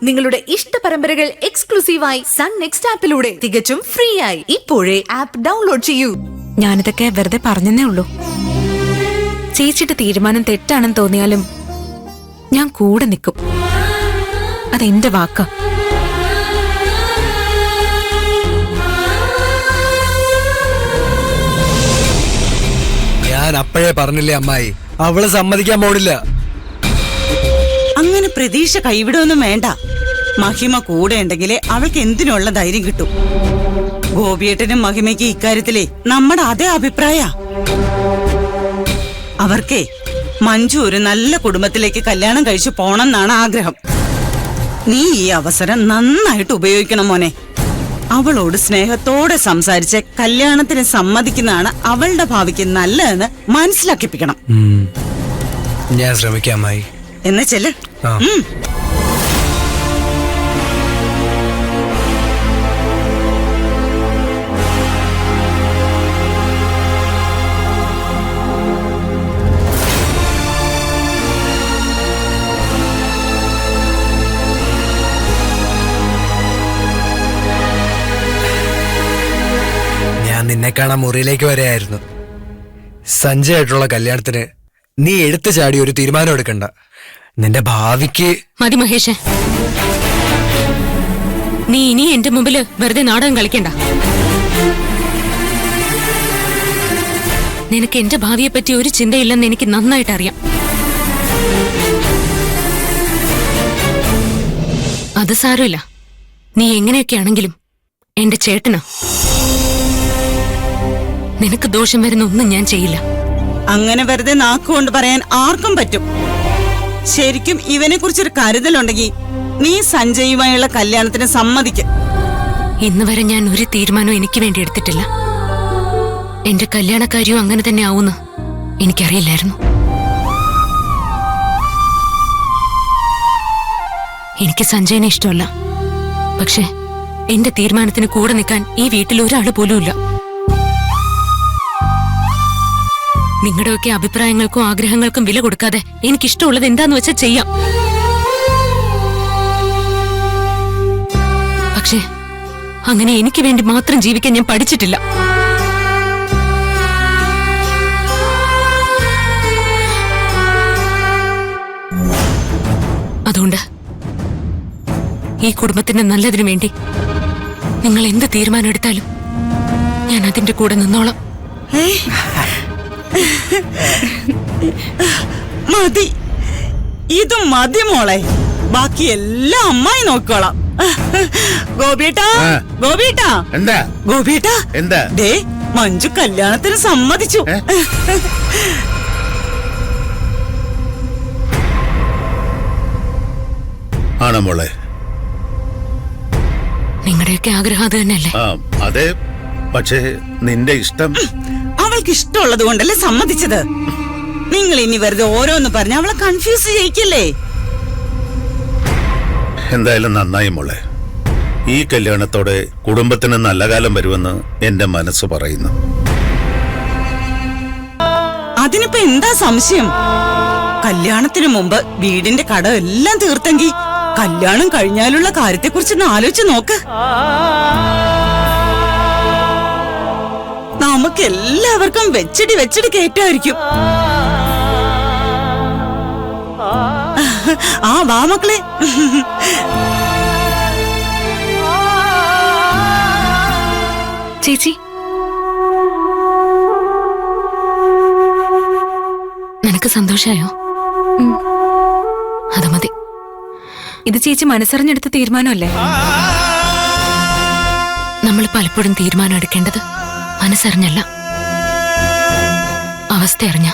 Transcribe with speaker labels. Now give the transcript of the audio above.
Speaker 1: നിങ്ങളുടെ ഇഷ്ട പരമ്പരകൾ എക്സ്ക്ലൂസീവായി സൺ നെക്സ്റ്റ് ആപ്പിലൂടെ തികച്ചും ഫ്രീ ആയി ഇപ്പോഴേ ആപ്പ് ഡൗൺലോഡ് ചെയ്യൂ.
Speaker 2: ഞാനിതൊക്കെ വെറുതെ പറഞ്ഞെന്നേ ഉള്ളൂ. ചേച്ചിയുടെ തീരുമാനം തെറ്റാണെന്ന് തോന്നിയാലും ഞാൻ കൂടെ നിൽക്കും. അതെന്റെ വാക്കാ.
Speaker 3: ഞാൻ അപ്പോഴേ പറഞ്ഞില്ലേ അമ്മായി, അവള് സമ്മതിക്കാൻ പോണില്ല.
Speaker 4: അങ്ങനെ പ്രതീക്ഷ കൈവിടൊന്നും വേണ്ട. മഹിമ കൂടെ ഉണ്ടെങ്കിലേ അവൾക്ക് എന്തിനുള്ള ധൈര്യം കിട്ടും. ഗോപിയേട്ടനും മഹിമയ്ക്ക് ഇക്കാര്യത്തിലേ നമ്മുടെ അതേ അഭിപ്രായ. അവർക്കേ മഞ്ജു ഒരു നല്ല കുടുംബത്തിലേക്ക് കല്യാണം കഴിച്ചു പോണെന്നാണ് ആഗ്രഹം. നീ ഈ അവസരം നന്നായിട്ട് ഉപയോഗിക്കണം മോനെ. അവളോട് സ്നേഹത്തോടെ സംസാരിച്ച് കല്യാണത്തിന് സമ്മതിക്കുന്നതാണ് അവളുടെ ഭാവിക്ക് നല്ലതെന്ന് മനസ്സിലാക്കിപ്പിക്കണം.
Speaker 3: ഞാൻ ശ്രമിക്കാം അമ്മായി.
Speaker 4: എന്ന് ചെല്ല്.
Speaker 3: ഞാൻ നിന്നെ കാണാൻ മുറിയിലേക്ക് വരെയായിരുന്നു. സഞ്ജയായിട്ടുള്ള കല്യാണത്തിന് നീ എടുത്തു ചാടി ഒരു തീരുമാനം എടുക്കണ്ട. നിന്റെ ഭാവിക്ക്
Speaker 2: മതി മഹേഷ്, നീ ഇനി എന്റെ മുമ്പില് വെറുതെ നാടകം കളിക്കണ്ട. നിനക്ക് എന്റെ ഭാവിയെ പറ്റി ഒരു ചിന്തയില്ലെന്ന് എനിക്ക് നന്നായിട്ട് അറിയാം. അത് സാരമില്ല, നീ എങ്ങനെയൊക്കെയാണെങ്കിലും എന്റെ ചേട്ടനാ. നിനക്ക് ദോഷം വരുന്ന ഒന്നും ഞാൻ ചെയ്യില്ല.
Speaker 4: അങ്ങനെ വെറുതെ നാക്കുകൊണ്ട് പറയാൻ ആർക്കും പറ്റും. ശരിക്കും ഇവനെ കുറിച്ചൊരു കരുതലുണ്ടെങ്കിൽ നീ സഞ്ജയുമായുള്ള കല്യാണത്തിന് സമ്മതിക്കും.
Speaker 2: ഇന്ന് വരെ ഞാൻ ഒരു തീരുമാനവും എനിക്ക് വേണ്ടി എടുത്തിട്ടില്ല. എന്റെ കല്യാണക്കാര്യവും അങ്ങനെ തന്നെ ആവുമെന്ന് എനിക്കറിയില്ലായിരുന്നു. എനിക്ക് സഞ്ജയനെ ഇഷ്ടമല്ല. പക്ഷെ എന്റെ തീരുമാനത്തിന് കൂടെ നിൽക്കാൻ ഈ വീട്ടിൽ ഒരാൾ പോലുമില്ല. നിങ്ങളുടെയൊക്കെ അഭിപ്രായങ്ങൾക്കും ആഗ്രഹങ്ങൾക്കും വില കൊടുക്കാതെ എനിക്കിഷ്ടമുള്ളത് എന്താന്ന് വെച്ചാൽ ചെയ്യാം. പക്ഷേ അങ്ങനെ എനിക്ക് വേണ്ടി മാത്രം ജീവിക്കാൻ ഞാൻ പഠിച്ചിട്ടില്ല. അതുകൊണ്ട് ഈ കുടുംബത്തിന്റെ നല്ലതിനു വേണ്ടി നിങ്ങൾ എന്ത് തീരുമാനം എടുത്താലും ഞാൻ അതിന്റെ കൂടെ നിന്നോളാം.
Speaker 4: മതി, ഇത് മതി മോളെ. ബാക്കി എല്ലാം അമ്മായി നോക്കോളാം. ഗോപിയേട്ടാ, ഗോപിയേട്ടാ,
Speaker 5: എന്താ
Speaker 4: ഗോപിയേട്ടാ,
Speaker 5: എന്താ?
Speaker 4: ദേ മഞ്ജു കല്യാണത്തിന് സമ്മതിച്ചു.
Speaker 5: ആണോ മോളെ?
Speaker 2: നിങ്ങളുടെയൊക്കെ ആഗ്രഹം അത് തന്നെയല്ലേ?
Speaker 5: അതെ, പക്ഷേ നിന്റെ ഇഷ്ടം.
Speaker 4: അവൾക്ക് ഇഷ്ടമുള്ളത് കൊണ്ടല്ലേ സമ്മതിച്ചത്. നിങ്ങൾ ഇനി വെറുതെ ഓരോന്ന് പറഞ്ഞ് അവളെ കൺഫ്യൂസ് ചെയ്യിക്കല്ലേ.
Speaker 5: എന്തായാലും നന്നായി മോളെ. ഈ കല്യാണത്തോടെ കുടുംബത്തിന് നല്ല കാലം വരുമെന്ന് എന്റെ മനസ്സ് പറയുന്നു.
Speaker 4: അതിനിപ്പോ എന്താ സംശയം? കല്യാണത്തിന് മുമ്പ് വീടിന്റെ കടം എല്ലാം തീർത്തെങ്കിൽ കല്യാണം കഴിഞ്ഞാലുള്ള കാര്യത്തെക്കുറിച്ചൊന്ന് ആലോചിച്ച് നോക്ക്. നമുക്ക് എല്ലാവർക്കും വെച്ചടി വെച്ചടി കേറ്റായിരിക്കും. ആ വാ മക്കളെ.
Speaker 2: ചേച്ചി, നിനക്ക് സന്തോഷായോ? അത് മതി. ഇത് ചേച്ചി മനസ്സറിഞ്ഞെടുത്ത തീരുമാനമല്ലേ? നമ്മൾ പലപ്പോഴും തീരുമാനം എടുക്കേണ്ടത് മനസ്സറിഞ്ഞല്ല, അവസ്ഥ അറിഞ്ഞ.